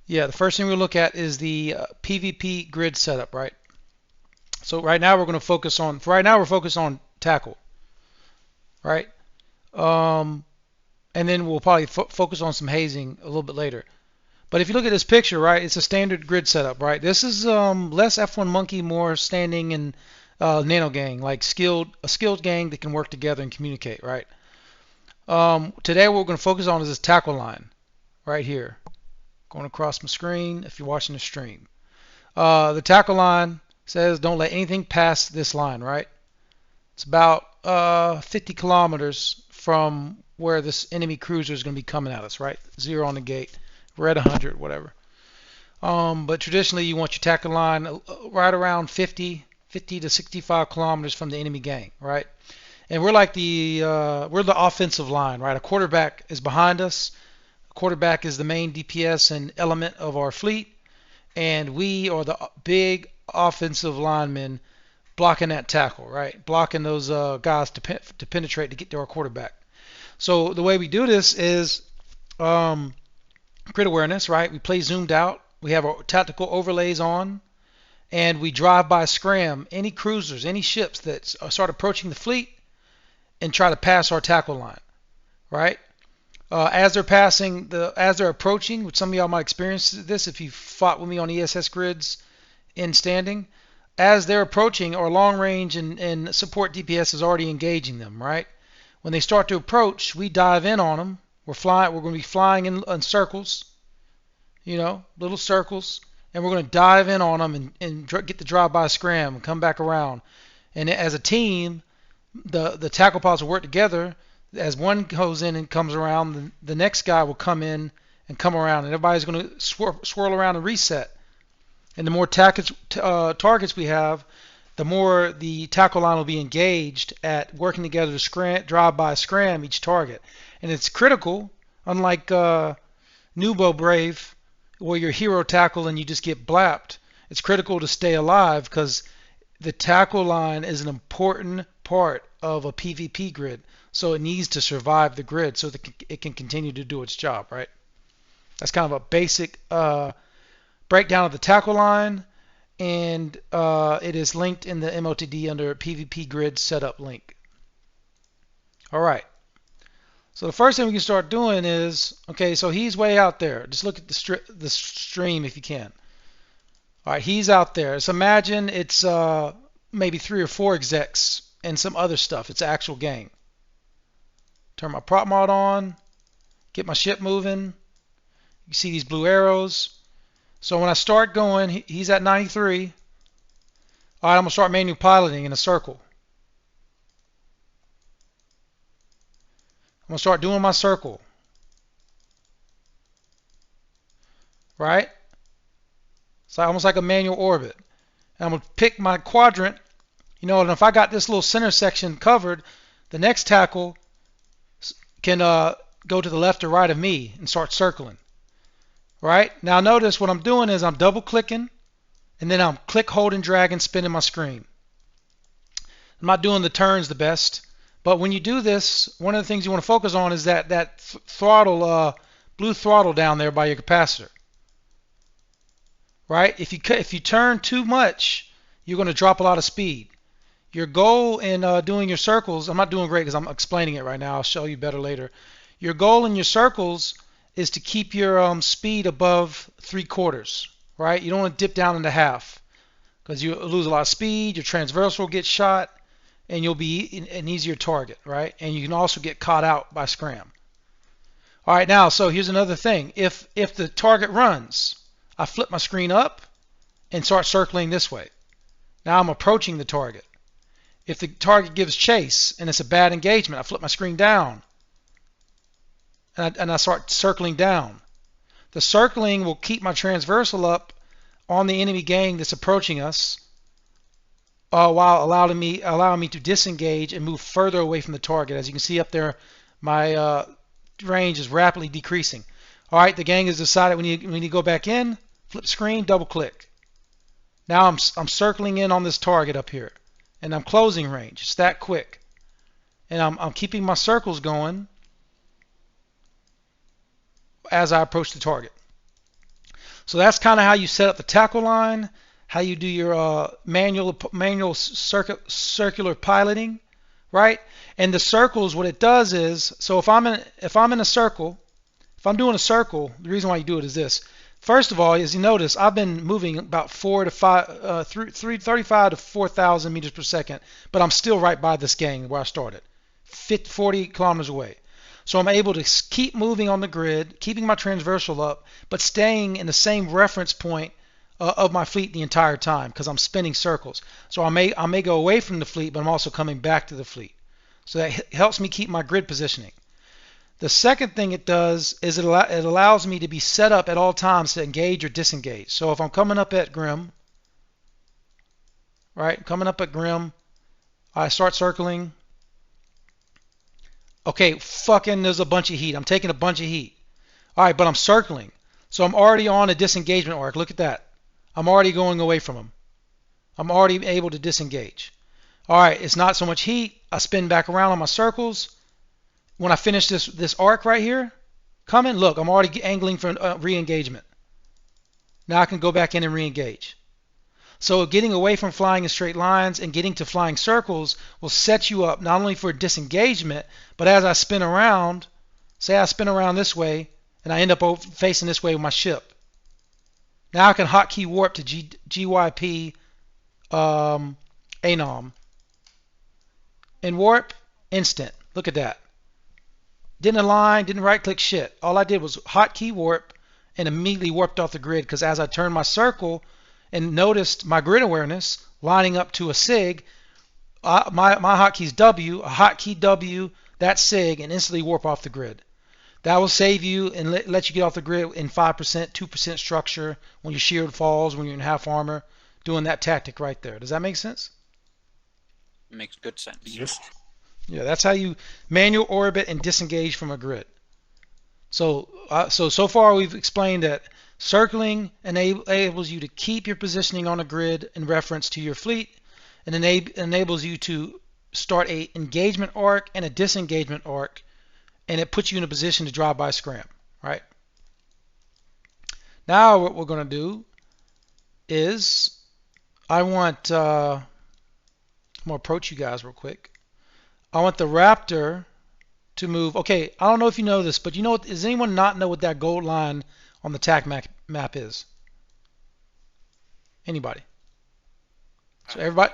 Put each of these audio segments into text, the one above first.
Yeah, the first thing we look at is the PvP grid setup, right? So right now we're going to focus on, for right now we're focused on tackle, right? Um, and then we'll probably focus on some hazing a little bit later. But if you look at this picture, right, it's a standard grid setup, right? This is less F1 monkey, more standing and nano gang, like a skilled gang that can work together and communicate, right? Today what we're going to focus on is this tackle line right here, going across my screen if you're watching the stream. The tackle line says don't let anything pass this line, right? It's about 50 kilometers from where this enemy cruiser is going to be coming at us, right? 0 on the gate, red 100, whatever. But traditionally, you want your tackle line right around 50 to 65 kilometers from the enemy gang, right? And we're like we're the offensive line, right? A quarterback is behind us. A quarterback is the main DPS and element of our fleet, and we are the big offensive linemen blocking that tackle, right? Blocking those guys to penetrate to get to our quarterback. So the way we do this is grid awareness, right? We play zoomed out. We have our tactical overlays on, and we drive by scram any cruisers, any ships that start approaching the fleet, and try to pass our tackle line, right? As they're approaching, which some of y'all might experience this if you fought with me on ESS grids in standing, as they're approaching, our long range and support DPS is already engaging them, right? When they start to approach, we dive in on them. We're going to be flying in circles, little circles, and we're going to dive in on them and get the drive-by scram and come back around. And as a team, the tackle pods will work together. As one goes in and comes around, the next guy will come in and come around, and everybody's going to swirl around and reset. And the more targets we have, the more the tackle line will be engaged at working together to drive by scram each target. And it's critical, unlike Nubo Brave, where you're hero tackle and you just get blapped. It's critical to stay alive because the tackle line is an important part of a PvP grid. So it needs to survive the grid so that it can continue to do its job, right? That's kind of a basic breakdown of the tackle line, and it is linked in the MOTD under PvP grid setup link. All right. So the first thing we can start doing is, okay, so he's way out there. Just look at the stream if you can. All right, he's out there. So imagine it's maybe 3 or 4 execs and some other stuff. It's actual gang. Turn my prop mod on, get my ship moving. You see these blue arrows. So when I start going, he's at 93. All right, I'm going to start manual piloting in a circle. I'm going to start doing my circle. Right? It's almost like a manual orbit. And I'm going to pick my quadrant. And if I got this little center section covered, the next tackle can go to the left or right of me and start circling. Right? Now notice what I'm doing is I'm double clicking and then I'm click, hold, and drag and spinning my screen. I'm not doing the turns the best, but when you do this, one of the things you want to focus on is that throttle, blue throttle down there by your capacitor. Right? If you turn too much, you're going to drop a lot of speed. Your goal in doing your circles, I'm not doing great because I'm explaining it right now. I'll show you better later. Your goal in your circles is to keep your speed above 3/4, right? You don't want to dip down into half because you lose a lot of speed. Your transversal will get shot, and you'll be an easier target, right? And you can also get caught out by scram. All right, now, so here's another thing. If the target runs, I flip my screen up and start circling this way. Now I'm approaching the target. If the target gives chase and it's a bad engagement, I flip my screen down and I start circling down. The circling will keep my transversal up on the enemy gang that's approaching us while allowing me to disengage and move further away from the target. As you can see up there, my range is rapidly decreasing. All right, the gang has decided we need to go back in. Flip screen, double click. Now I'm circling in on this target up here, and I'm closing range. It's that quick, and I'm keeping my circles going as I approach the target. So that's kind of how you set up the tackle line, how you do your manual circular piloting, right? And the circles, what it does is, so if I'm in a circle, if I'm doing a circle, the reason why you do it is this. First of all, as you notice, I've been moving about 35 to 4,000 meters per second, but I'm still right by this gang where I started, 40 kilometers away. So I'm able to keep moving on the grid, keeping my transversal up, but staying in the same reference point of my fleet the entire time because I'm spinning circles. So I may go away from the fleet, but I'm also coming back to the fleet. So that helps me keep my grid positioning. The second thing it does is it allows me to be set up at all times to engage or disengage. So if I'm coming up at Grim, right, coming up at Grim, I start circling. Okay, fucking there's a bunch of heat. I'm taking a bunch of heat. All right, but I'm circling. So I'm already on a disengagement arc. Look at that. I'm already going away from them. I'm already able to disengage. All right, it's not so much heat. I spin back around on my circles. When I finish this arc right here, coming, look, I'm already angling for re-engagement. Now I can go back in and re-engage. So getting away from flying in straight lines and getting to flying circles will set you up not only for disengagement, but as I spin around, say I spin around this way and I end up facing this way with my ship. Now I can hotkey warp to GYP ANOM. And warp, instant. Look at that. Didn't align, didn't right click shit. All I did was hotkey warp and immediately warped off the grid because as I turned my circle and noticed my grid awareness lining up to a SIG, my hotkey's W, a hotkey W, that SIG, and instantly warp off the grid. That will save you and let you get off the grid in 5%, 2% structure when your shield falls, when you're in half armor, doing that tactic right there. Does that make sense? Makes good sense. Yes. Yeah, that's how you manual orbit and disengage from a grid. So far we've explained that circling enables you to keep your positioning on a grid in reference to your fleet, and enables you to start a engagement arc and a disengagement arc, and it puts you in a position to drive by scram, right? Now what we're going to do is I'm going to approach you guys real quick. I want the Raptor to move. Okay, I don't know if you know this, but you know, does anyone not know what that gold line on the TAC map is? Anybody? So everybody?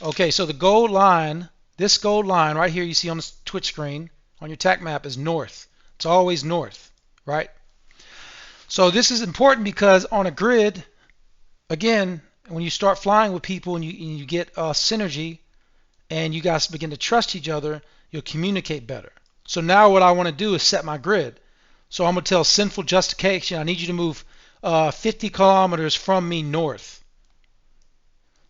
Okay, so the gold line, this gold line right here you see on the Twitch screen on your TAC map is north. It's always north, right? So this is important because on a grid, again, when you start flying with people and you get synergy and you guys begin to trust each other, you'll communicate better. So now what I want to do is set my grid. So I'm going to tell Sinful Justification, I need you to move 50 kilometers from me north.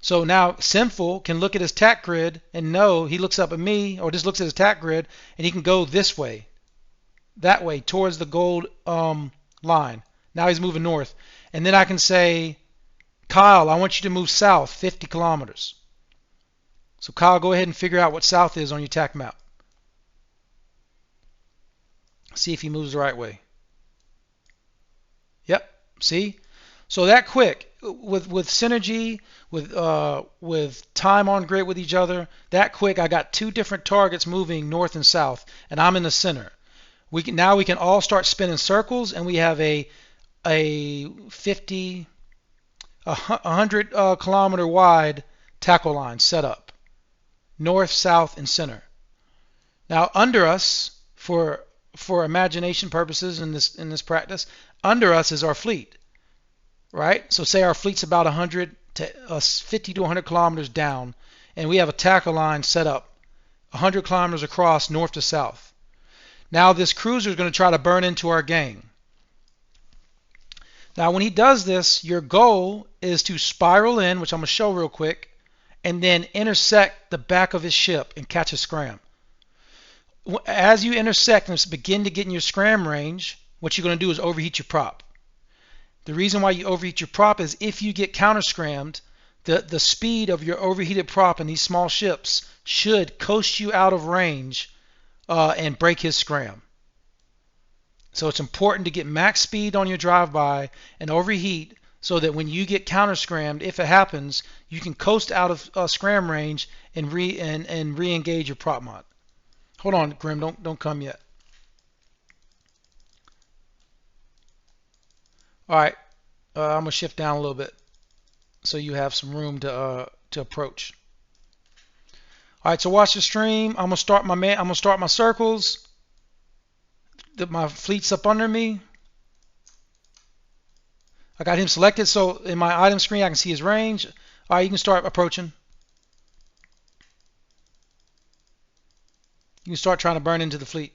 So now Sinful can look at his TAC grid and know, he looks up at me or just looks at his TAC grid and he can go this way, that way, towards the gold line. Now he's moving north. And then I can say, Kyle, I want you to move south 50 kilometers. So Kyle, go ahead and figure out what south is on your TAC map. See if he moves the right way. Yep, see? So that quick, with synergy, with time on grid with each other, that quick I got two different targets moving north and south, and I'm in the center. Now we can all start spinning circles, and we have a 100 kilometer wide tackle line set up. North, south, and center. Now under us, for imagination purposes in this practice, under us is our fleet, right? So say our fleet's about 50 to 100 kilometers down, and we have a tackle line set up 100 kilometers across north to south. Now this cruiser is going to try to burn into our gang. Now when he does this, your goal is to spiral in, which I'm going to show real quick, and then intersect the back of his ship and catch a scram. As you intersect and begin to get in your scram range, what you're going to do is overheat your prop. The reason why you overheat your prop is if you get counter scrammed, the speed of your overheated prop in these small ships should coast you out of range and break his scram. So it's important to get max speed on your drive-by and overheat so that when you get counter scrammed, if it happens, you can coast out of scram range and re-engage your prop mod. Hold on, Grim, don't come yet. All right, I'm gonna shift down a little bit so you have some room to approach. All right, so watch the stream. I'm gonna start my circles. My fleet's up under me. I got him selected, so in my item screen I can see his range. All right, you can start approaching. You can start trying to burn into the fleet.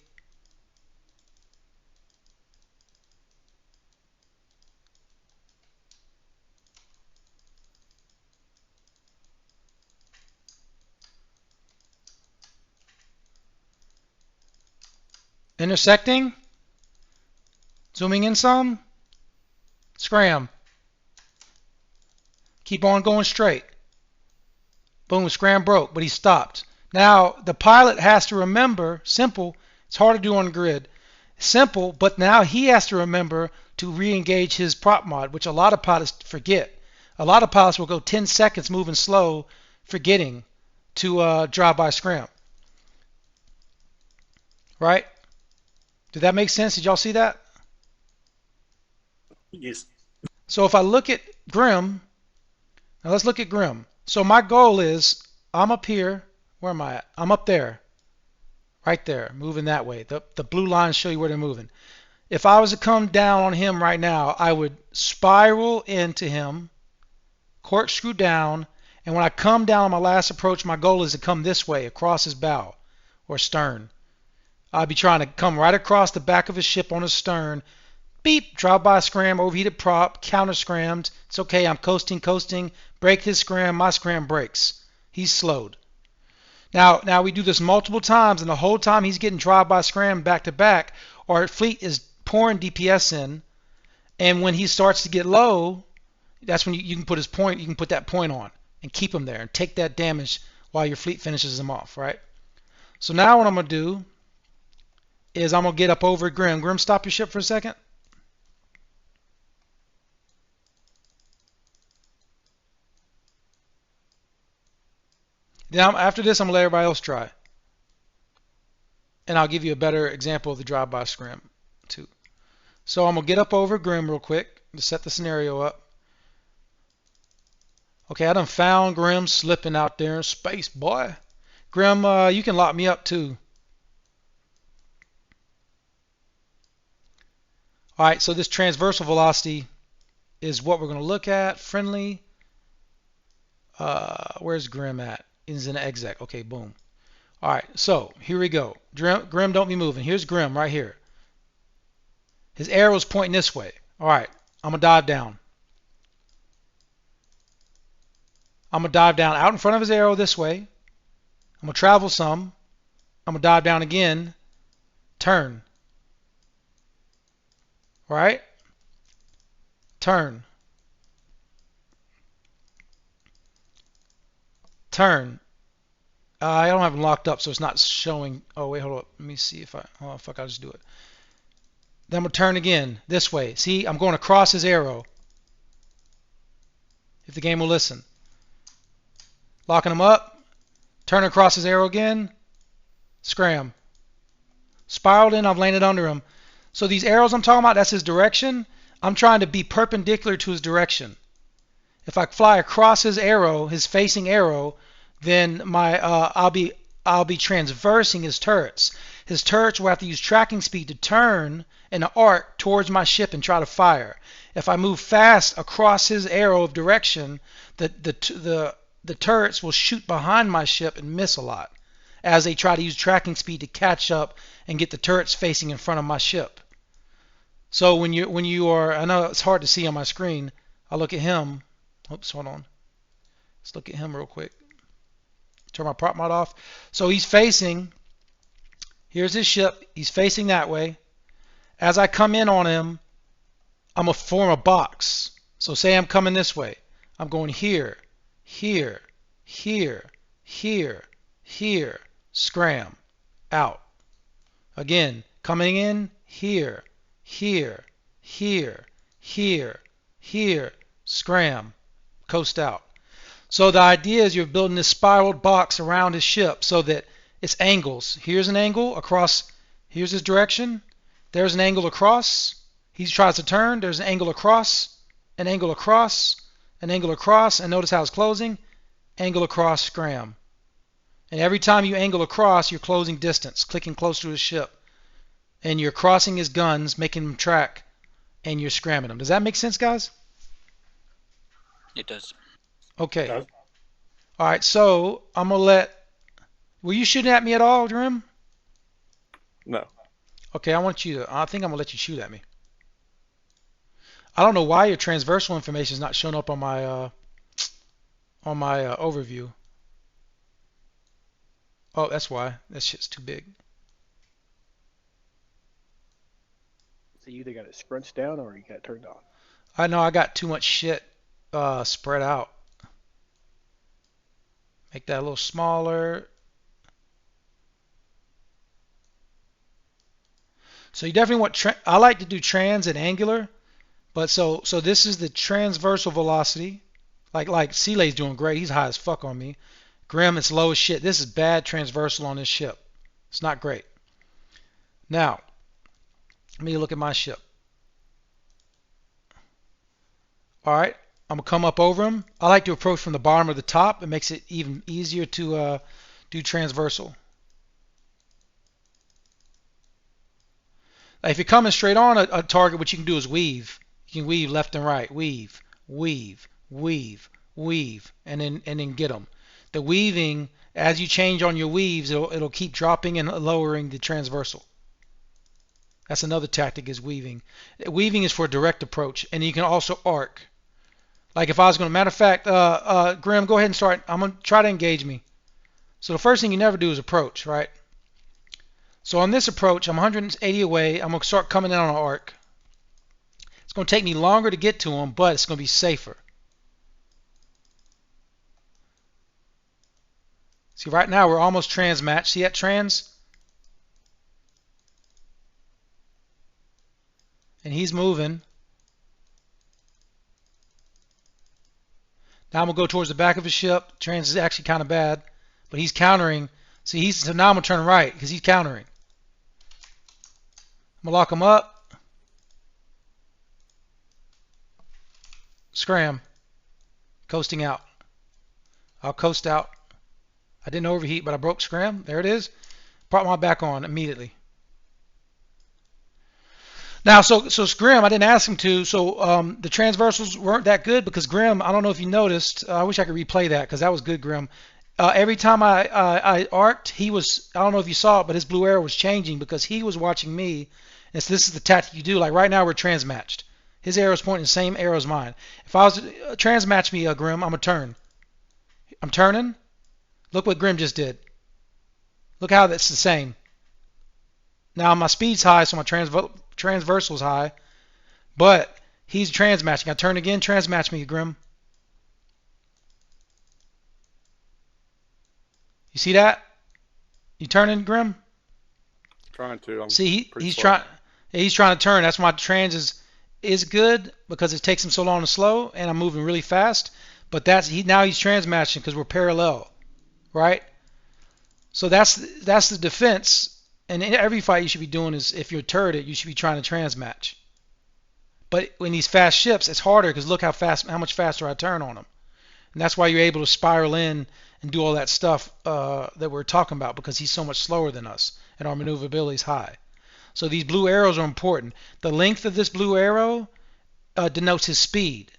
Intersecting. Zooming in some. Scram. Keep on going straight. Boom, scram broke, but he stopped. Now, the pilot has to remember, simple, it's hard to do on the grid, simple, but now he has to remember to re-engage his prop mod, which a lot of pilots forget. A lot of pilots will go 10 seconds moving slow, forgetting to drive by scram. Right? Did that make sense? Did y'all see that? Yes. So if I look at Grim, now let's look at Grim. So my goal is, I'm up here. Where am I at? I'm up there. Right there, moving that way. The blue lines show you where they're moving. If I was to come down on him right now, I would spiral into him, corkscrew down, and when I come down on my last approach, my goal is to come this way, across his bow or stern. I'd be trying to come right across the back of his ship on his stern. Beep, drive by scram, overheated prop, counter scrammed. It's okay, I'm coasting, break his scram, my scram breaks. He's slowed. Now we do this multiple times, and the whole time he's getting drive-by scram back to back, our fleet is pouring DPS in, and when he starts to get low, that's when you can put his point. You can put that point on and keep him there and take that damage while your fleet finishes him off, right? So now what I'm gonna do is I'm gonna get up over Grim. Grim, stop your ship for a second. Then after this, I'm gonna let everybody else try. And I'll give you a better example of the drive-by scram too. So I'm gonna get up over Grim real quick to set the scenario up. Okay, I done found Grim slipping out there in space, boy. Grim, you can lock me up too. All right, so this transversal velocity is what we're gonna look at. Friendly. Where's Grim at? Is in exec. Okay, boom. All right, so here we go. Grim, don't be moving. Here's Grim right here. His arrow's pointing this way. All right, I'm gonna dive down. I'm gonna dive down out in front of his arrow this way. I'm gonna travel some. I'm gonna dive down again. Turn. All right. Turn. Turn. I don't have them locked up, so it's not showing. Oh, wait, hold up. Let me see if I. Oh, fuck, I'll just do it. Then I'm going to turn again this way. See, I'm going across his arrow. If the game will listen. Locking him up. Turn across his arrow again. Scram. Spiraled in, I've landed under him. So these arrows I'm talking about, that's his direction. I'm trying to be perpendicular to his direction. If I fly across his arrow, his facing arrow, then I'll be transversing his turrets. His turrets will have to use tracking speed to turn in an arc towards my ship and try to fire. If I move fast across his arrow of direction, the turrets will shoot behind my ship and miss a lot as they try to use tracking speed to catch up and get the turrets facing in front of my ship. So when you are, I know it's hard to see on my screen. I'll look at him. Oops, hold on. Let's look at him real quick. Turn my prop mod off. So he's facing, here's his ship. He's facing that way. As I come in on him, I'm going to form a box. So say I'm coming this way. I'm going here, here, here, here, scram, out. Again, coming in, here, here, here, here, here, scram, coast out. So the idea is you're building this spiraled box around his ship so that it's angles. Here's an angle across, here's his direction, there's an angle across, he tries to turn, there's an angle across, an angle across, an angle across, and notice how it's closing, angle across, scram. And every time you angle across, you're closing distance, clicking close to his ship. And you're crossing his guns, making them track, and you're scramming them. Does that make sense, guys? It does. Okay. Does. All right, so I'm going to let... Were you shooting at me at all, Grim? No. Okay, I think I'm going to let you shoot at me. I don't know why your transversal information is not showing up on my overview. Oh, that's why. That shit's too big. So you either got it scrunched down or you got it turned off. I know I got too much shit spread out. Make that a little smaller. So you definitely want, I like to do trans and angular, but so this is the transversal velocity. Like Sealay's doing great. He's high as fuck on me. Grim, it's low as shit. This is bad transversal on this ship. It's not great. Now, let me look at my ship. All right, I'm gonna come up over him. I like to approach from the bottom or the top. It makes it even easier to do transversal. If you're coming straight on a target, what you can do is weave. You can weave left and right. Weave, weave, weave, weave, and then get them. The weaving, as you change on your weaves, it'll keep dropping and lowering the transversal. That's another tactic, is weaving. Weaving is for a direct approach, and you can also arc. Like if I was going to, matter of fact, Grim, go ahead and start. I'm going to try to engage me. So the first thing you never do is approach, right? So on this approach, I'm 180 away. I'm going to start coming in on an arc. It's going to take me longer to get to him, but it's going to be safer. See, right now we're almost trans matched. See that trans? And he's moving. Now I'm going to go towards the back of his ship. Trans is actually kind of bad, but he's countering. See, so now I'm going to turn right because he's countering. I'm going to lock him up. Scram. Coasting out. I'll coast out. I didn't overheat, but I broke scram. There it is. Brought my back on immediately. Now, so Grim, I didn't ask him to. So the transversals weren't that good because Grim, I don't know if you noticed. I wish I could replay that because that was good, Grim. Every time I arced, he was, I don't know if you saw it, but his blue arrow was changing because he was watching me. And so this is the tactic you do. Like right now, we're transmatched. His arrow's pointing the same arrow as mine. If I was to transmatch me, Grim, I'm going to turn. I'm turning. Look what Grim just did. Look how that's the same. Now my speed's high, so my transversal's high, but he's transmatching. I turn again, transmatch me, Grim. You see that? You turning, Grim? Trying to. See, he's trying to turn. That's why trans is good because it takes him so long to slow, and I'm moving really fast. But now he's transmatching because we're parallel. Right? So that's the defense, and in every fight you should be doing is, if you're turreted, you should be trying to transmatch. But in these fast ships, it's harder because look how much faster I turn on them, and that's why you're able to spiral in and do all that stuff that we're talking about, because he's so much slower than us and our maneuverability is high. So these blue arrows are important. The length of this blue arrow denotes his speed.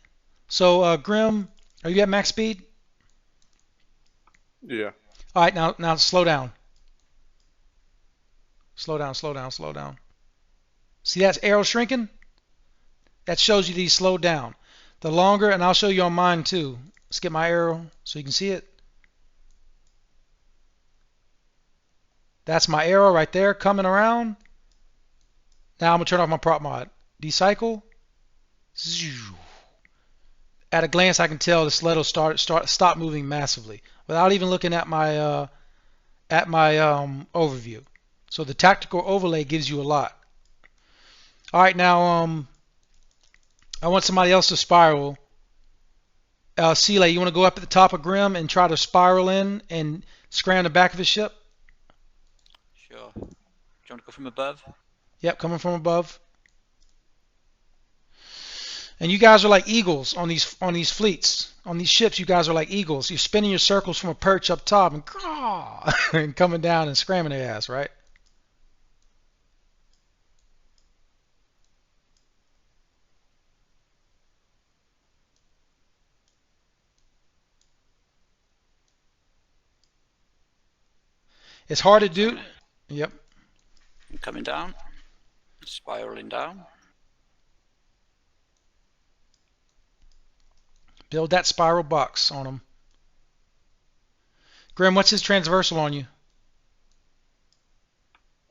So Grim, are you at max speed? Yeah. All right, now slow down. Slow down, slow down, slow down. See that arrow shrinking? That shows you that he's slowed down. The longer, and I'll show you on mine too. Let's get my arrow so you can see it. That's my arrow right there coming around. Now I'm going to turn off my prop mod. Decycle. At a glance, I can tell the sled will stop moving massively without even looking at my overview. So the tactical overlay gives you a lot. All right, now I want somebody else to spiral. Sele, you want to go up at the top of Grim and try to spiral in and scram the back of his ship? Sure. Do you want to go from above? Yep, coming from above. And you guys are like eagles on these fleets. On these ships, you guys are like eagles. You're spinning your circles from a perch up top and, and coming down and scramming their ass, right? It's hard to do. Yep. I'm coming down. Spiraling down. Build that spiral box on him. Grim, what's his transversal on you?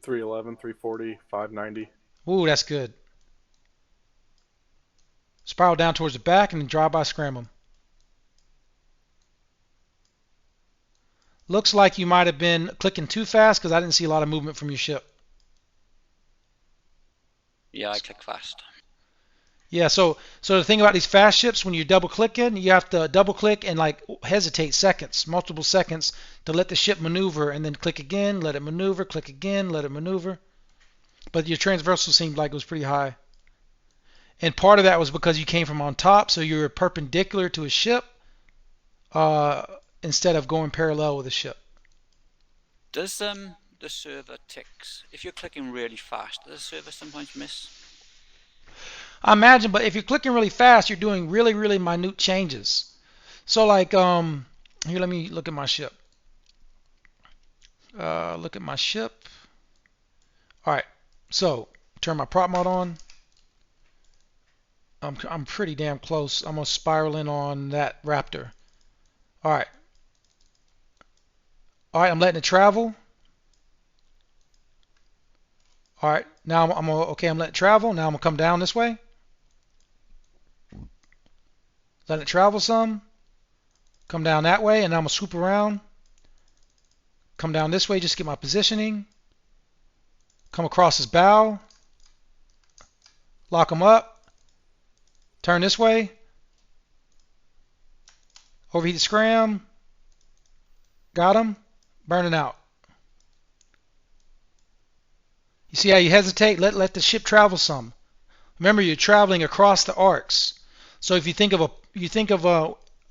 311, 340, 590. Ooh, that's good. Spiral down towards the back and then drive-by scram him. Looks like you might have been clicking too fast because I didn't see a lot of movement from your ship. Yeah, I click fast. Yeah, so the thing about these fast ships, when you're double clicking, you have to double click and like hesitate seconds, multiple seconds to let the ship maneuver, and then click again, let it maneuver, click again, let it maneuver. But your transversal seemed like it was pretty high. And part of that was because you came from on top, so you were perpendicular to a ship instead of going parallel with a ship. Does the server ticks? If you're clicking really fast, does the server sometimes miss? I imagine, but if you're clicking really fast, you're doing really, really minute changes. So like, here, let me look at my ship. Look at my ship. All right, so turn my prop mode on. I'm pretty damn close. I'm gonna spiral in on that Raptor. All right. All right, I'm letting it travel. All right, now I'm okay. I'm letting it travel. Now I'm gonna come down this way. Let it travel some. Come down that way, and now I'm gonna swoop around. Come down this way, just get my positioning. Come across his bow. Lock him up. Turn this way. Overheat the scram. Got him. Burning out. You see how you hesitate? Let the ship travel some. Remember, you're traveling across the arcs. So if you think of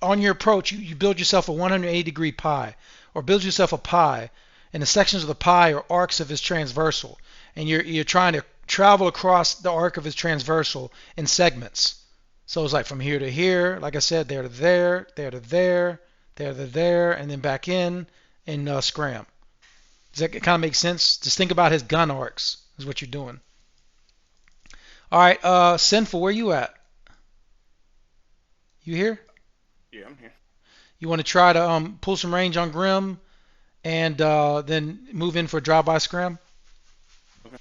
on your approach, you build yourself a 180-degree pie, or build yourself a pie, and the sections of the pie are arcs of his transversal, and you're trying to travel across the arc of his transversal in segments. So it's like from here to here, like I said, there to there, there to there, there to there, and then back in scram. Does that kind of make sense? Just think about his gun arcs is what you're doing. All right, Sinful, where you at? You here? Yeah, I'm here. You want to try to pull some range on Grim and then move in for a drive-by scram? Okay.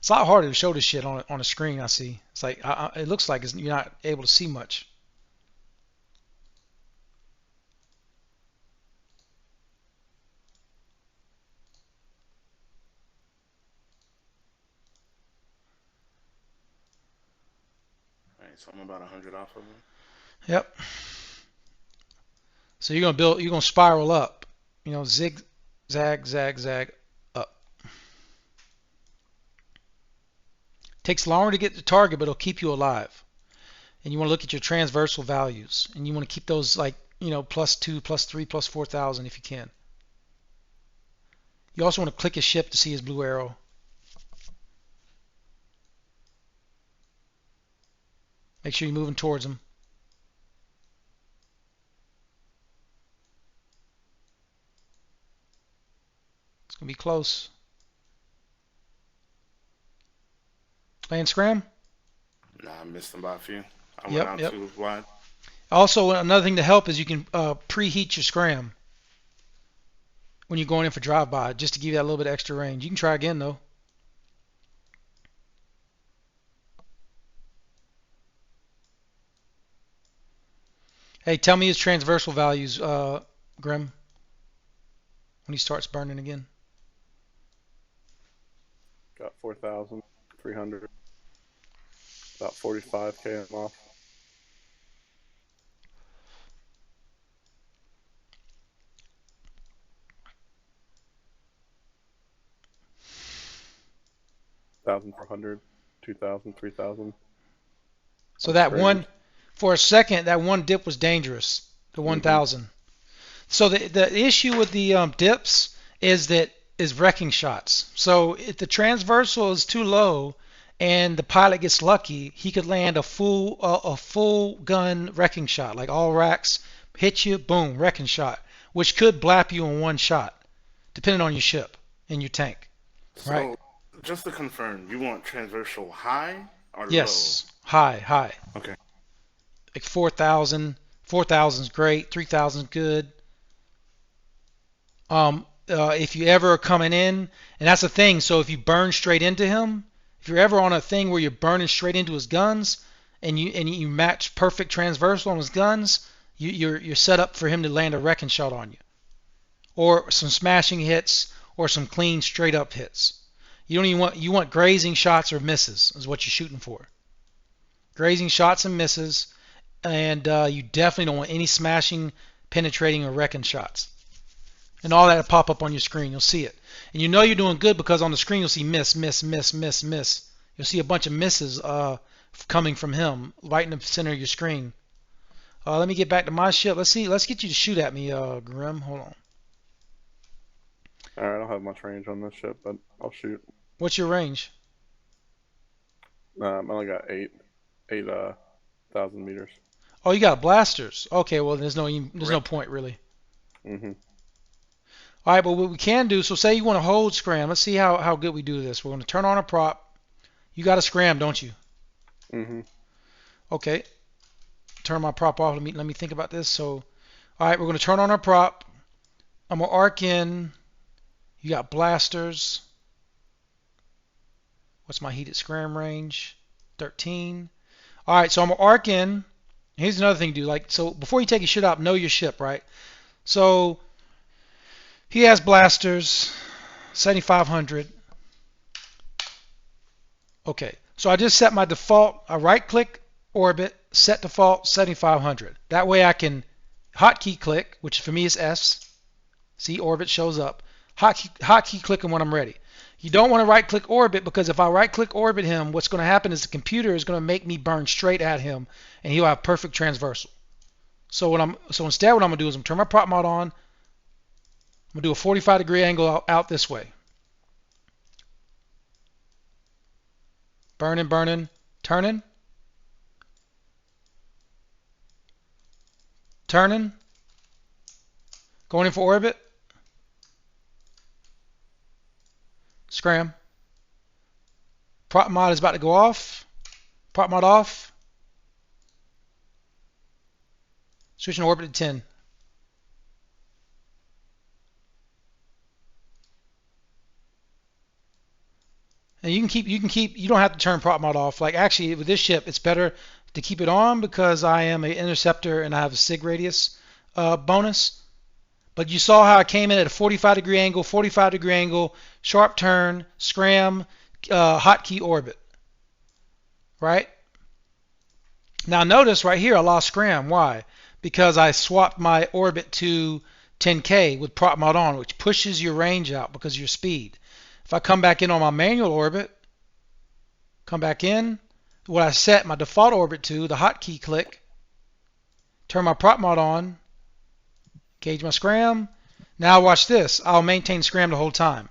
It's a lot harder to show this shit on a screen. I see. It's like it looks like you're not able to see much. All right, so I'm about 100 off of him. Yep. So you're gonna spiral up. You know, zig, zag, zag, zag, up. Takes longer to get to target, but it'll keep you alive. And you want to look at your transversal values, and you want to keep those like +2, +3, +4,000 if you can. You also want to click his ship to see his blue arrow. Make sure you're moving towards him. It's gonna be close. Land scram. Nah, I missed him by a few. I Yep, went out yep. too wide. Also, another thing to help is you can preheat your scram when you're going in for drive-by, just to give you that little bit of extra range. You can try again though. Hey, tell me his transversal values, Grim, when he starts burning again. Got 4,300. About 45K I'm off. $1,400, 2,000, 3,000. So That's that crazy. one, for a second, that one dip was dangerous. The 1,000. So the issue with the dips is wrecking shots. So if the transversal is too low and the pilot gets lucky, he could land a full gun wrecking shot, like all racks, hit you, boom, wrecking shot, which could blap you in one shot, depending on your ship and your tank. So, Right? just to confirm, you want transversal high or Yes, high. low? Okay. Like 4,000. 4,000 is great. 3,000 is good. If you ever are coming in, and that's the thing. So if you burn straight into him, if you're ever on a thing where you're burning straight into his guns, and you match perfect transversal on his guns, you're set up for him to land a wrecking shot on you, or some smashing hits, or some clean straight up hits. You want grazing shots or misses is what you're shooting for. Grazing shots and misses, and you definitely don't want any smashing, penetrating, or wrecking shots. And all that will pop up on your screen. You'll see it. And you know you're doing good because on the screen you'll see miss, miss, miss, miss, miss. You'll see a bunch of misses coming from him right in the center of your screen. Let me get back to my ship. Let's see. Let's get you to shoot at me, Grim. Hold on. Alright, I don't have much range on this ship, but I'll shoot. What's your range? I only got 8,000 meters. Oh, you got blasters. Okay, well there's no point really. All right, but what we can do, so say you want to hold scram. Let's see how good we do this. We're going to turn on a prop. You got a scram, don't you? Okay. Turn my prop off. Let me think about this. So, all right, we're going to turn on our prop. I'm going to arc in. You got blasters. What's my heated scram range? 13. All right, so I'm going to arc in. Here's another thing to do. So before you take your shit out, know your ship, right? So he has blasters, 7,500. Okay, so I just set my default. I right-click orbit, set default 7,500. That way I can hotkey click, which for me is S. See, orbit shows up. Hotkey click him when I'm ready. You don't want to right-click orbit because if I right-click orbit him, what's going to happen is the computer is going to make me burn straight at him, and he'll have perfect transversal. So instead, what I'm going to do is I'm going to turn my prop mod on. I'm going to do a 45-degree angle out this way. Burning, burning, turning. Turning. Going in for orbit. Scram. Prop mod is about to go off. Prop mod off. Switching orbit to 10. And you don't have to turn prop mod off. Like actually with this ship, it's better to keep it on because I am an interceptor and I have a sig radius bonus. But you saw how I came in at a 45-degree angle, sharp turn, scram, hotkey orbit. Right? Now notice right here I lost scram. Why? Because I swapped my orbit to 10K with prop mod on, which pushes your range out because of your speed. If I come back in on my manual orbit, come back in, what I set my default orbit to, the hotkey click, turn my prop mod on, gauge my scram. Now watch this. I'll maintain scram the whole time.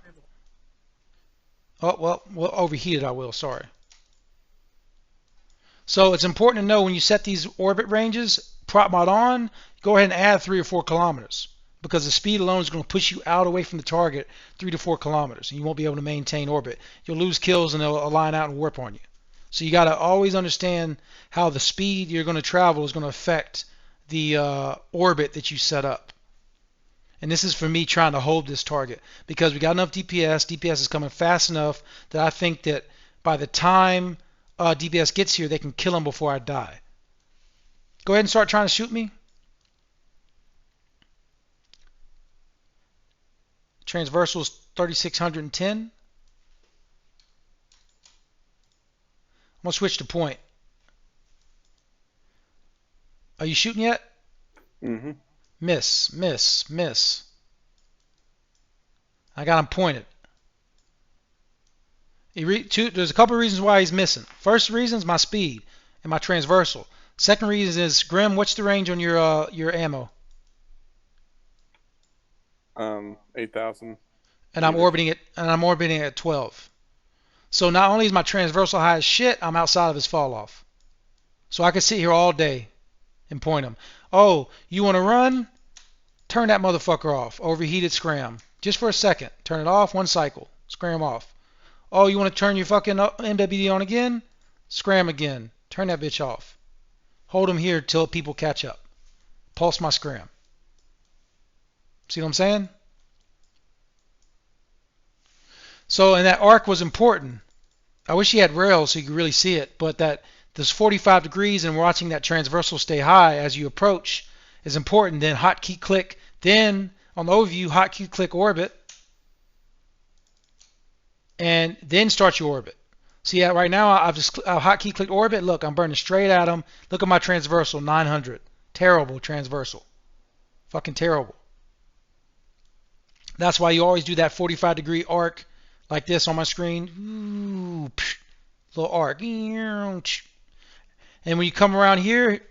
Oh, well overheated I will, sorry. So it's important to know when you set these orbit ranges, prop mod on, go ahead and add 3 or 4 kilometers. Because the speed alone is going to push you out away from the target 3 to 4 kilometers. And you won't be able to maintain orbit. You'll lose kills and they'll align out and warp on you. So you got to always understand how the speed you're going to travel is going to affect the orbit that you set up. And this is for me trying to hold this target. Because we got enough DPS. DPS is coming fast enough that I think that by the time DPS gets here, they can kill him before I die. Go ahead and start trying to shoot me. Transversal is 3,610. I'm gonna switch to point. Are you shooting yet? Mm-hmm. Miss, miss, miss. I got him pointed. There's a couple of reasons why he's missing. First reason is my speed and my transversal. Second reason is Grim. What's the range on your ammo? 8,000 And I'm meters. orbiting it. And I'm orbiting at 12. So not only is my transversal high as shit, I'm outside of his fall off. So I can sit here all day and point him. Oh, you want to run? Turn that motherfucker off. Overheated scram. Just for a second. Turn it off. One cycle. Scram off. Oh, you want to turn your fucking MWD on again? Scram again. Turn that bitch off. Hold him here till people catch up. Pulse my scram. See what I'm saying? So, and that arc was important. I wish he had rails so you could really see it, but that this 45 degrees and watching that transversal stay high as you approach is important. Then hotkey click. Then on the overview, hotkey click orbit. And then start your orbit. See, right now I've just hotkey clicked orbit. Look, I'm burning straight at him. Look at my transversal, 900. Terrible transversal. Fucking terrible. That's why you always do that 45 degree arc like this on my screen. Ooh, psh, little arc. And when you come around here,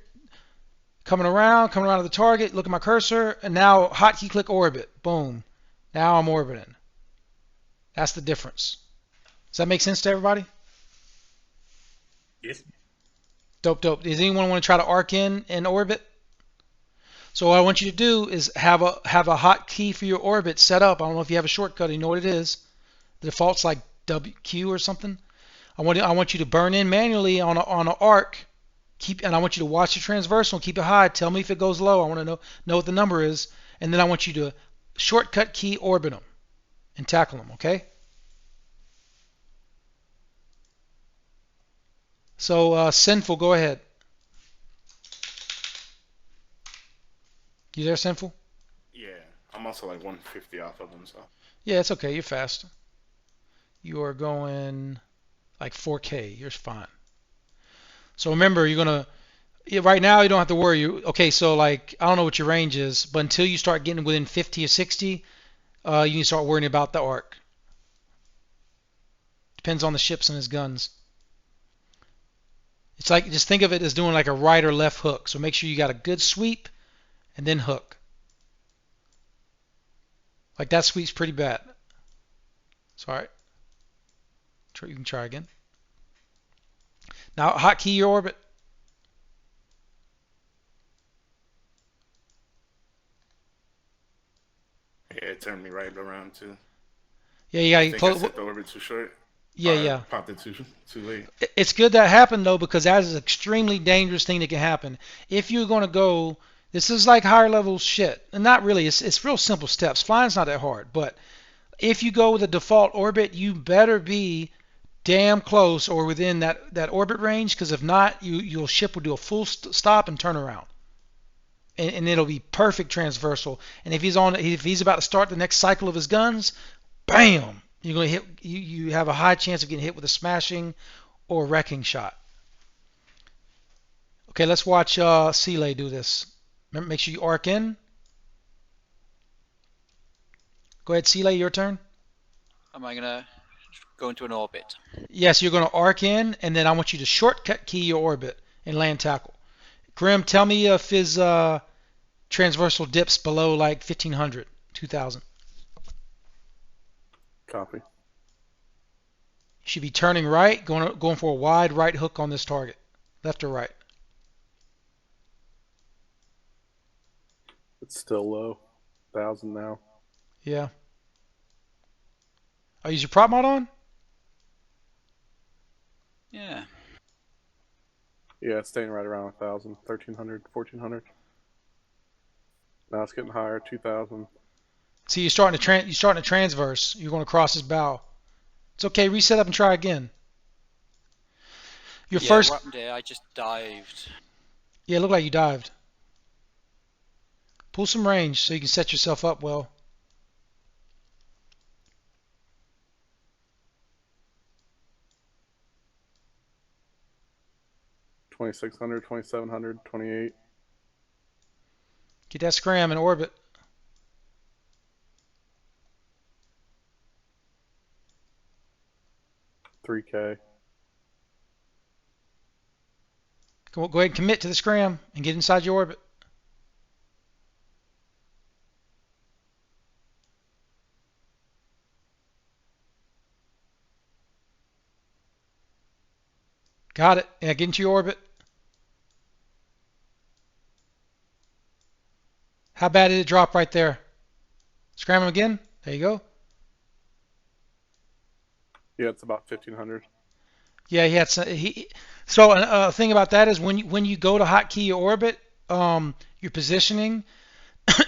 coming around to the target, look at my cursor, and now hotkey click orbit. Boom. Now I'm orbiting. That's the difference. Does that make sense to everybody? Yes. Dope, dope. Does anyone want to try to arc in orbit? So what I want you to do is have a hotkey for your orbit set up. I don't know if you have a shortcut. You know what it is. The default's like WQ or something. I want you to burn in manually on an arc. And I want you to watch the transversal and keep it high. Tell me if it goes low. I want to know what the number is. And then I want you to shortcut key orbit them and tackle them. Okay? So Sinful, go ahead. You there, Sinful? Yeah, I'm also like 150 off of them, so. Yeah, it's okay. You're fast. You are going like 4K. You're fine. So remember, you're gonna. Right now, you don't have to worry. Okay, so like I don't know what your range is, but until you start getting within 50 or 60, you can start worrying about the arc. Depends on the ships and his guns. It's like just think of it as doing like a right or left hook. So make sure you got a good sweep and then hook. Like that sweep's pretty bad. Sorry. You can try again. Now hotkey your orbit. Yeah, it turned me right around too. Yeah, you I gotta think I set the orbit too short. Yeah, Or yeah. popped it too late. It's good that happened though, because that is an extremely dangerous thing that can happen. If you're gonna go, this is like higher level shit, and not really. It's real simple steps. Flying's not that hard, but if you go with a default orbit, you better be damn close or within that orbit range, because if not, your ship will do a full stop and turn around, and it'll be perfect transversal. And if he's about to start the next cycle of his guns, bam, you're gonna hit. You have a high chance of getting hit with a smashing or wrecking shot. Okay, let's watch Seeley do this. Remember, make sure you arc in. Go ahead, Seeley, your turn. Am I gonna go into an orbit? Yes, you're going to arc in, and then I want you to shortcut key your orbit and land tackle. Grim, tell me if his transversal dips below like 1500, 2000. Copy. You should be turning right, going for a wide right hook on this target. Left or right? It's still low. 1,000 now. Yeah. Oh, use your prop mod on? Yeah. Yeah, it's staying right around 1,000, 1,300, 1,400. Now it's getting higher, 2,000. See, you're starting to transverse. You're going to cross his bow. It's okay. Reset up and try again. Your Yeah, first. what happened there? I just dived. Yeah, it looked like you dived. Pull some range so you can set yourself up well. 2600, 2700, 28. Get that scram in orbit. $3K. Go ahead and commit to the scram and get inside your orbit. Got it. Yeah, get into your orbit. How bad did it drop right there? Scram him again. There you go. Yeah, it's about 1500. Yeah, he had some, so a thing about that is when you go to hotkey your orbit, your positioning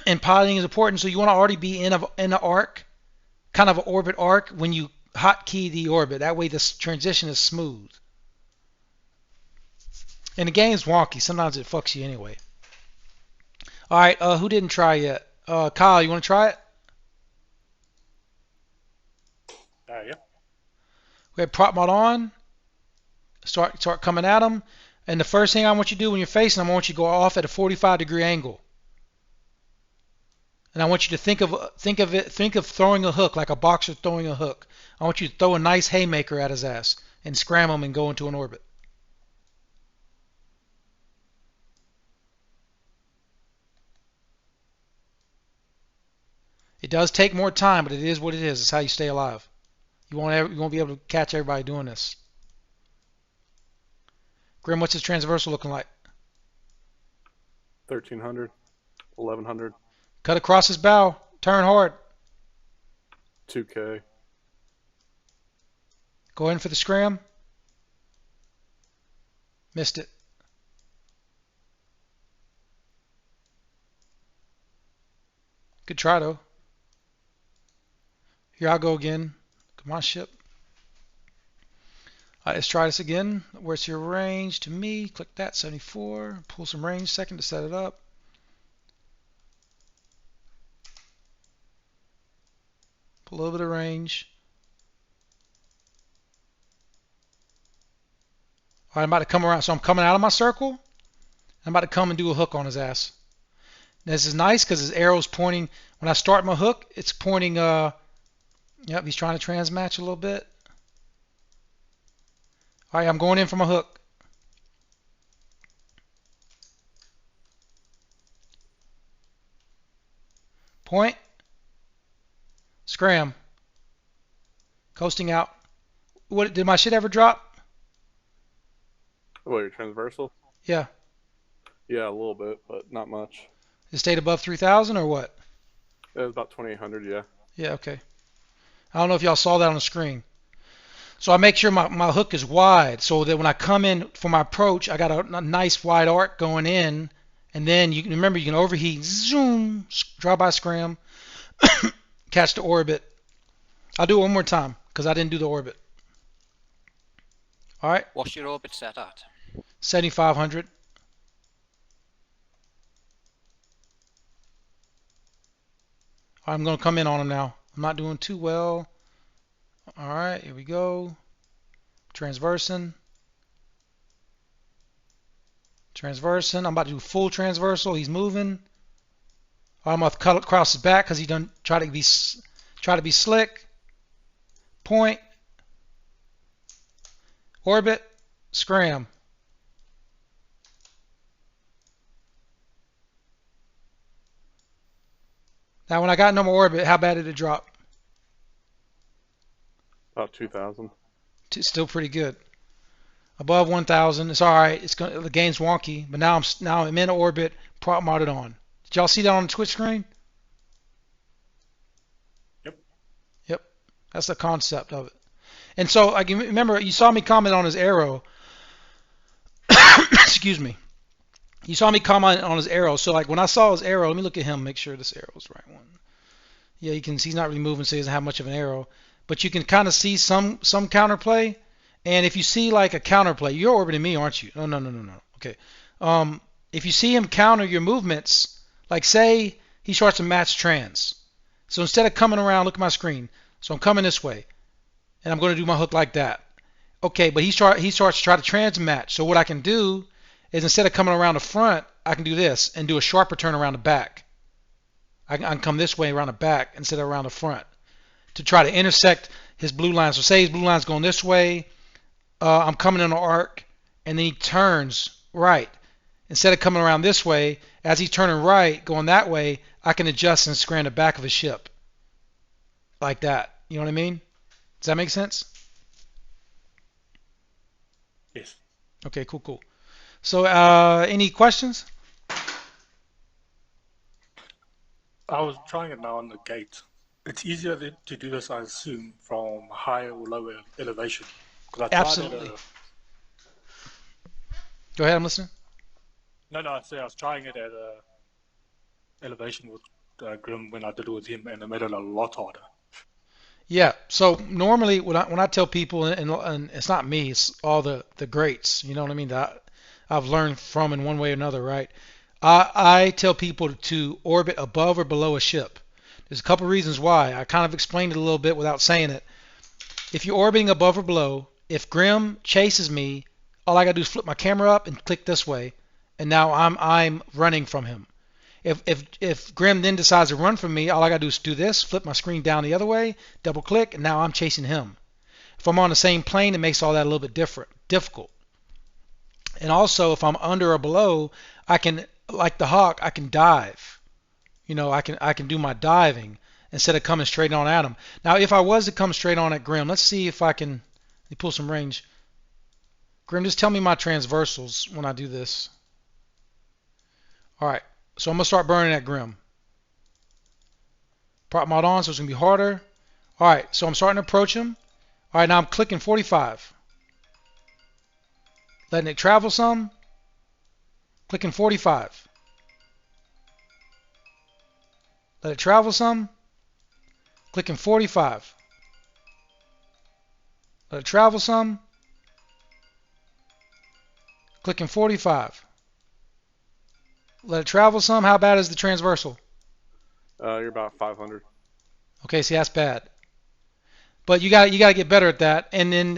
and piloting is important. So you want to already be in an arc, kind of an orbit arc when you hotkey the orbit. That way this transition is smooth. And the game's wonky. Sometimes it fucks you anyway. All right, who didn't try yet? Kyle, you want to try it? Yeah. We have prop mod on. Start coming at them. And the first thing I want you to do when you're facing them, I want you to go off at a 45-degree angle. And I want you to think of throwing a hook like a boxer throwing a hook. I want you to throw a nice haymaker at his ass and scram him and go into an orbit. It does take more time, but it is what it is. It's how you stay alive. You won't be able to catch everybody doing this. Grim, what's his transversal looking like? 1300, 1100. Cut across his bow. Turn hard. 2K. Go in for the scram. Missed it. Good try though. Here I'll go again. Come on, ship. All right, let's try this again. Where's your range to me? Click that, 74. Pull some range second to set it up. Pull a little bit of range. All right, I'm about to come around. So I'm coming out of my circle. I'm about to come and do a hook on his ass. This is nice because his arrow's pointing. When I start my hook, it's pointing. Yep, he's trying to transmatch a little bit. All right, I'm going in for my hook. Point. Scram. Coasting out. What did my shit ever drop? What, your transversal? Yeah. Yeah, a little bit, but not much. It stayed above 3,000 or what? It was about 2800, yeah. Yeah, okay. I don't know if y'all saw that on the screen. So I make sure my hook is wide so that when I come in for my approach, I got a nice wide arc going in. And then you can remember you can overheat, zoom, drive by scram, catch the orbit. I'll do it one more time because I didn't do the orbit. All right. What's your orbit set at? 7,500. I'm going to come in on him now. I'm not doing too well. All right, here we go. Transversing. Transversing. I'm about to do full transversal. He's moving. I'm going to cut across his back because he done try to be slick. Point. Orbit. Scram. Now when I got normal orbit, how bad did it drop? About 2000. Still pretty good. Above 1,000, it's all right. The game's wonky, but now I'm in orbit, prop modded on. Did y'all see that on the Twitch screen? Yep. That's the concept of it. And so I can remember you saw me comment on his arrow. Excuse me. You saw me comment on his arrow. So like when I saw his arrow, let me look at him, make sure this arrow's the right one. Yeah, you can see he's not really moving, so he doesn't have much of an arrow. But you can kind of see some counterplay. And if you see like a counterplay, you're orbiting me, aren't you? No. Okay. If you see him counter your movements, like say he starts to match trans. So instead of coming around, look at my screen. So I'm coming this way, and I'm going to do my hook like that. Okay, but he starts to try to trans match. So what I can do is instead of coming around the front, I can do this and do a sharper turn around the back. I can come this way around the back instead of around the front to try to intersect his blue line. So say his blue line's going this way, I'm coming in an arc, and then he turns right. Instead of coming around this way, as he's turning right, going that way, I can adjust and scram the back of his ship. Like that. You know what I mean? Does that make sense? Yes. Okay, cool. So, any questions? I was trying it now on the gate. It's easier to do this, I assume, from higher or lower elevation. Because I tried Absolutely. Go ahead, I'm listening. I was trying it at elevation with Grim when I did it with him, and it made it a lot harder. Yeah. So normally when I tell people, and it's not me, it's all the greats, you know what I mean, that I've learned from in one way or another, right? I tell people to orbit above or below a ship. There's a couple reasons why. I kind of explained it a little bit without saying it. If you're orbiting above or below, if Grim chases me, all I gotta do is flip my camera up and click this way, and now I'm running from him. If Grim then decides to run from me, all I gotta do is do this, flip my screen down the other way, double click, and now I'm chasing him. If I'm on the same plane, it makes all that a little bit difficult. And also, if I'm under or below, I can, like the Hawk, I can dive. You know, I can do my diving instead of coming straight on at him. Now, if I was to come straight on at Grim, let's see if I can. Let me pull some range. Grim, just tell me my transversals when I do this. All right. So I'm going to start burning at Grim. Prop mod on, so it's going to be harder. All right, so I'm starting to approach him. All right, now I'm clicking 45. Letting it travel some. Clicking 45. Let it travel some. Clicking 45. Let it travel some. Clicking 45. Let it travel some. How bad is the transversal? You're about 500. Okay, see, that's bad. But you got to get better at that. And then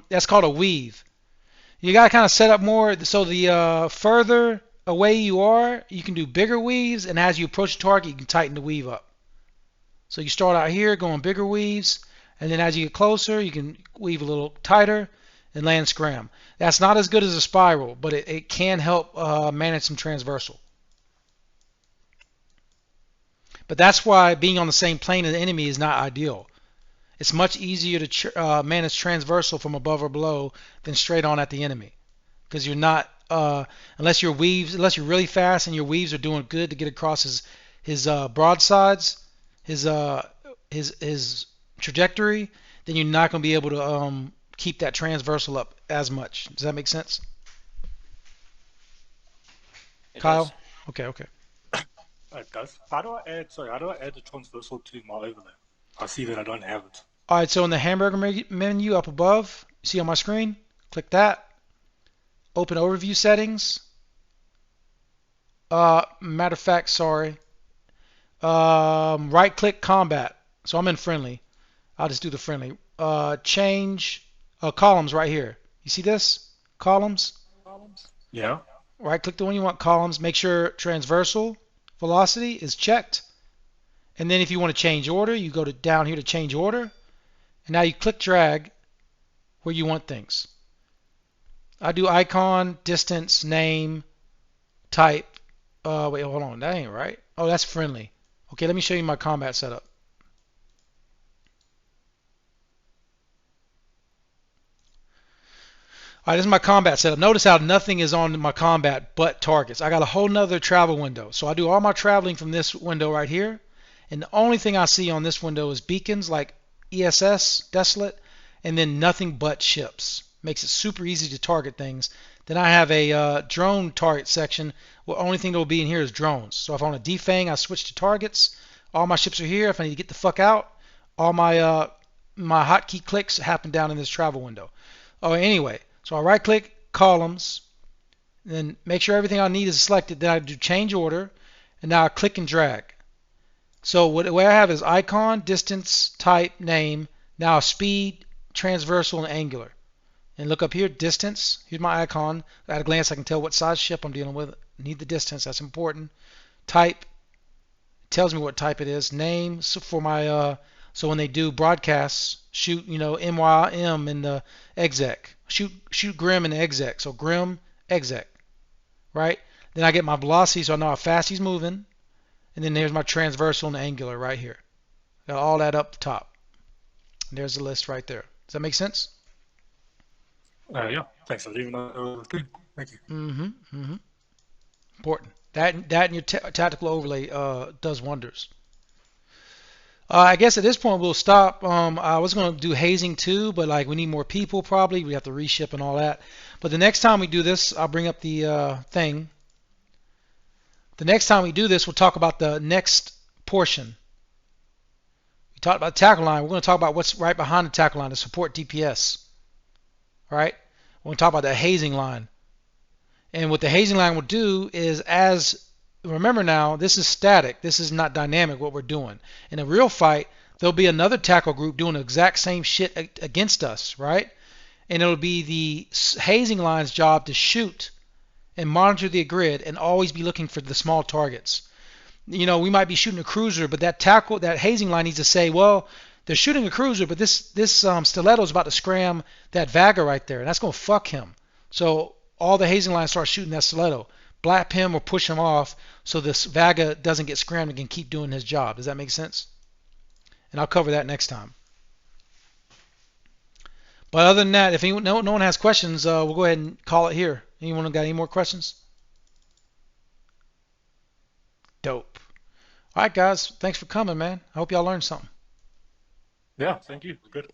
that's called a weave. You got to kind of set up more so the further away you are, you can do bigger weaves, and as you approach the target, you can tighten the weave up. So you start out here going bigger weaves, and then as you get closer, you can weave a little tighter and land scram. That's not as good as a spiral, but it can help manage some transversal. But that's why being on the same plane as the enemy is not ideal. It's much easier to manage transversal from above or below than straight on at the enemy, because you're not unless you're really fast and your weaves are doing good to get across his broadsides, his trajectory, then you're not going to be able to keep that transversal up as much. Does that make sense? It Kyle? does. Okay. It does. How do I add the transversal to my overlay? I see that I don't have it. All right, so in the hamburger menu up above, see on my screen, click that. Open overview settings. Matter of fact, sorry. Right click combat. So I'm in friendly. I'll just do the friendly. Change columns right here. You see this? Columns. Yeah. Right click the one you want, columns. Make sure transversal velocity is checked. And then if you want to change order, you go down here to change order. And now you click drag where you want things. I do icon, distance, name, type. Wait, hold on. That ain't right. Oh, that's friendly. Okay, let me show you my combat setup. All right, this is my combat setup. Notice how nothing is on my combat but targets. I got a whole nother travel window. So I do all my traveling from this window right here. And the only thing I see on this window is beacons like ESS, Desolate, and then nothing but ships. Makes it super easy to target things. Then I have a drone target section. Well, only thing that will be in here is drones. So if I want to defang, I switch to targets. All my ships are here. If I need to get the fuck out, all my my hotkey clicks happen down in this travel window. Oh, anyway, so I right click columns, then make sure everything I need is selected. Then I do change order, and now I click and drag. So what I have is icon, distance, type, name, now speed, transversal, and angular. And look up here, distance. Here's my icon. At a glance, I can tell what size ship I'm dealing with. Need the distance. That's important. Type. Tells me what type it is. Name. So for my so when they do broadcasts, shoot MYM in the exec. Shoot Grim in the exec. So Grim exec. Right. Then I get my velocity, so I know how fast he's moving. And then there's my transversal and angular right here. Got all that up top. There's the list right there. Does that make sense? Yeah, thanks for leaving that thing. Thank you. Important. That and your tactical overlay does wonders. I guess at this point we'll stop. I was going to do hazing too, but like we need more people probably. We have to reship and all that. But the next time we do this, I'll bring up the thing. The next time we do this, we'll talk about the next portion. We talked about the tackle line. We're going to talk about what's right behind the tackle line to support DPS. All right? We're going to talk about the hazing line. And what the hazing line will do is, remember now, this is static. This is not dynamic what we're doing. In a real fight, there'll be another tackle group doing the exact same shit against us, right? And it'll be the hazing line's job to shoot and monitor the grid and always be looking for the small targets. We might be shooting a cruiser, but that hazing line needs to say, well, they're shooting a cruiser, but this stiletto is about to scram that Vaga right there, and that's going to fuck him. So all the hazing lines start shooting that stiletto, blap him or push him off, so this Vaga doesn't get scrammed and can keep doing his job. Does that make sense? And I'll cover that next time. But other than that, if no one has questions, we'll go ahead and call it here. Anyone got any more questions? Dope. All right, guys. Thanks for coming, man. I hope y'all learned something. Yeah, thank you. Good.